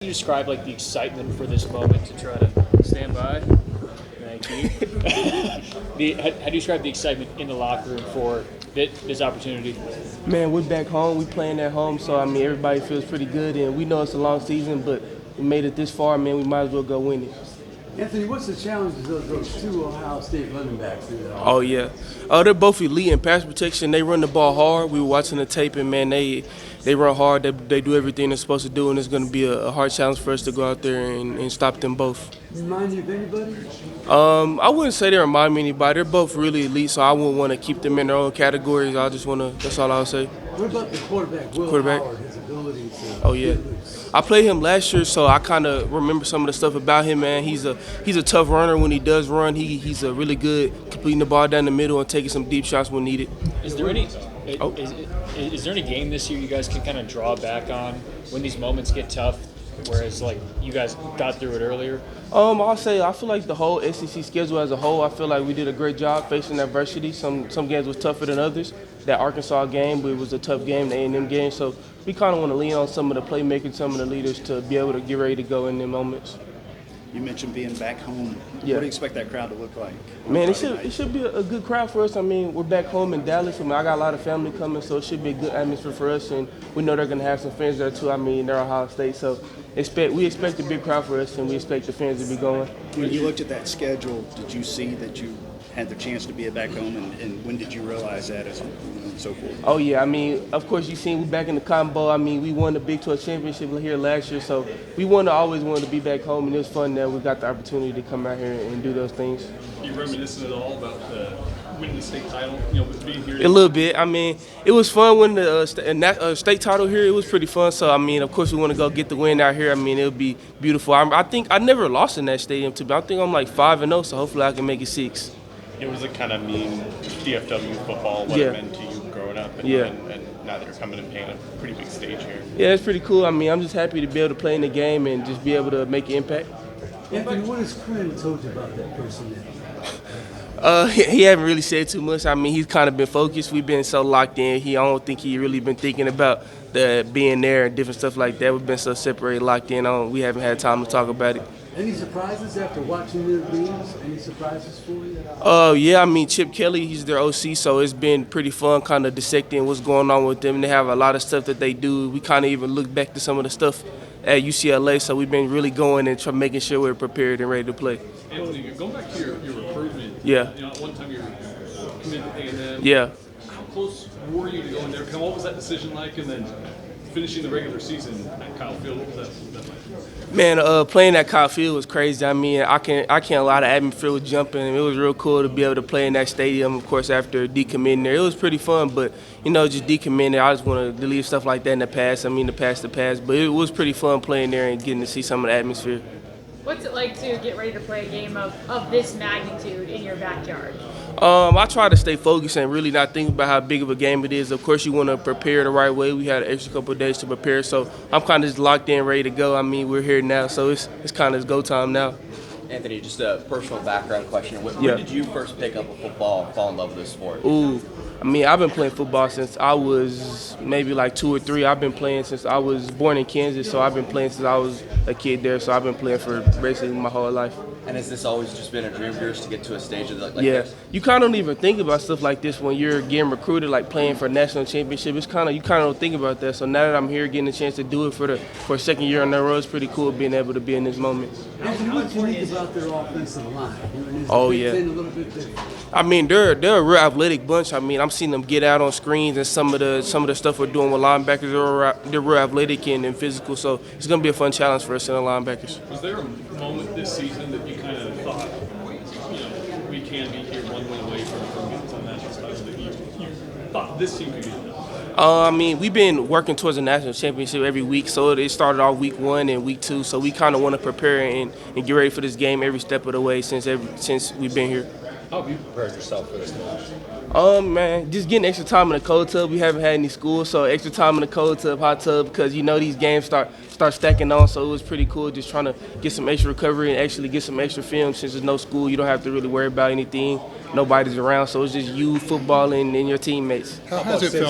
Can you describe like the excitement for this moment to try to stand by? Thank you. How do you describe the excitement in the locker room for this opportunity? Man, we're back home. We playing at home, so I mean everybody feels pretty good, and we know it's a long season, but we made it this far, man. We might as well go win it. Anthony, what's the challenge of those two Ohio State running backs? Oh yeah, they're both elite in pass protection. They run the ball hard. We were watching the tape, and man, they run hard. They do everything they're supposed to do, and it's going to be a hard challenge for us to go out there and stop them both. Remind you of anybody? I wouldn't say they remind me of anybody. They're both really elite, so I wouldn't want to keep them in their own categories. I just want to. That's all I would say. What about the quarterback, Will Howard, his ability to? Oh yeah, I played him last year, so I kind of remember some of the stuff about him. Man, he's a tough runner when he does run. He's a really good completing the ball down the middle and taking some deep shots when needed. Is there any is there any game this year you guys can kind of draw back on when these moments get tough? Whereas like you guys got through it earlier. I'll say I feel like the whole SEC schedule as a whole, I feel like we did a great job facing adversity. Some games was tougher than others. That Arkansas game, but it was a tough game, the A&M game. So we kind of want to lean on some of the playmakers, some of the leaders to be able to get ready to go in them moments. You mentioned being back home. Yeah. What do you expect that crowd to look like? Man, it should be a good crowd for us. I mean, we're back home in Dallas. I mean, I got a lot of family coming, so it should be a good atmosphere for us. And we know they're going to have some fans there too. I mean, they're Ohio State, so we expect a big crowd for us, and we expect the fans to be going. When you looked at that schedule, did you see that you had the chance to be back home, and when did you realize that as so forth? Oh yeah, I mean, of course you seen we back in the Cotton Bowl. I mean, we won the Big 12 championship here last year, so we always wanted to be back home, and it was fun that we got the opportunity to come out here and do those things. You reminiscent at all about winning the state title? With being here. A little bit. I mean, it was fun winning the state title here. It was pretty fun. So I mean, of course, we want to go get the win out here. I mean, it'll be beautiful. I think I never lost in that stadium. I think I'm like 5-0, so hopefully I can make it 6. It was a kind of mean DFW football, what it meant to you growing up, and now that you're coming and playing a pretty big stage here. Yeah, it's pretty cool. I mean, I'm just happy to be able to play in the game and just be able to make an impact. Anthony, what has Quinn told you about that personnel? He haven't really said too much. I mean, he's kind of been focused. We've been so locked in. I don't think he really been thinking about being there and different stuff like that. We've been so separated, locked in. We haven't had time to talk about it. Any surprises after watching their games? Any surprises for you? Yeah, I mean, Chip Kelly, he's their OC, so it's been pretty fun kind of dissecting what's going on with them. They have a lot of stuff that they do. We kind of even look back to some of the stuff at UCLA, so we've been really going and making sure we're prepared and ready to play. Anthony, going back to your recruitment, yeah. At one time you were committed to A&M. Yeah. How close were you to going there? What was that decision like? And then finishing the regular season at Kyle Field, what was that like? Man, playing at Kyle Field was crazy. I mean, I can't lie, the atmosphere was jumping. It was real cool to be able to play in that stadium, of course, after decommitting there. It was pretty fun, but, just decommitting, I just want to leave stuff like that in the past. I mean, the past. But it was pretty fun playing there and getting to see some of the atmosphere. What's it like to get ready to play a game of this magnitude in your backyard? I try to stay focused and really not think about how big of a game it is. Of course, you want to prepare the right way. We had an extra couple of days to prepare, so I'm kind of just locked in, ready to go. I mean, we're here now, so it's kind of go time now. Anthony, just a personal background question. When did you first pick up a football and fall in love with this sport? Ooh, I mean, I've been playing football since I was maybe like 2 or 3. I've been playing since I was born in Kansas, so I've been playing since I was a kid there. So I've been playing for basically my whole life. And has this always just been a dream of yours to get to a stage like this? You kind of don't even think about stuff like this when you're getting recruited, like playing for a national championship. You kind of don't think about that. So now that I'm here getting a chance to do it for a second year in a row, it's pretty cool being able to be in this moment. Anthony, what's unique about their offensive line? Oh yeah. I mean, they're a real athletic bunch. I mean, I'm seeing them get out on screens, and some of the stuff we're doing with linebackers, they're real athletic and physical. So it's gonna be a fun challenge for us in the linebackers. Was there a moment this season that you kind of thought, we can be here one win away from getting to the national title, that you thought this team could do that? I mean, we've been working towards a national championship every week. So it started off week 1 and week 2. So we kind of want to prepare and get ready for this game every step of the way since we've been here. How have you prepared yourself for this match? Man, just getting extra time in the cold tub. We haven't had any school, so extra time in the cold tub, hot tub, because these games start stacking on. So it was pretty cool just trying to get some extra recovery and actually get some extra film. Since there's no school, you don't have to really worry about anything. Nobody's around, so it's just you, football, and your teammates. How has it felt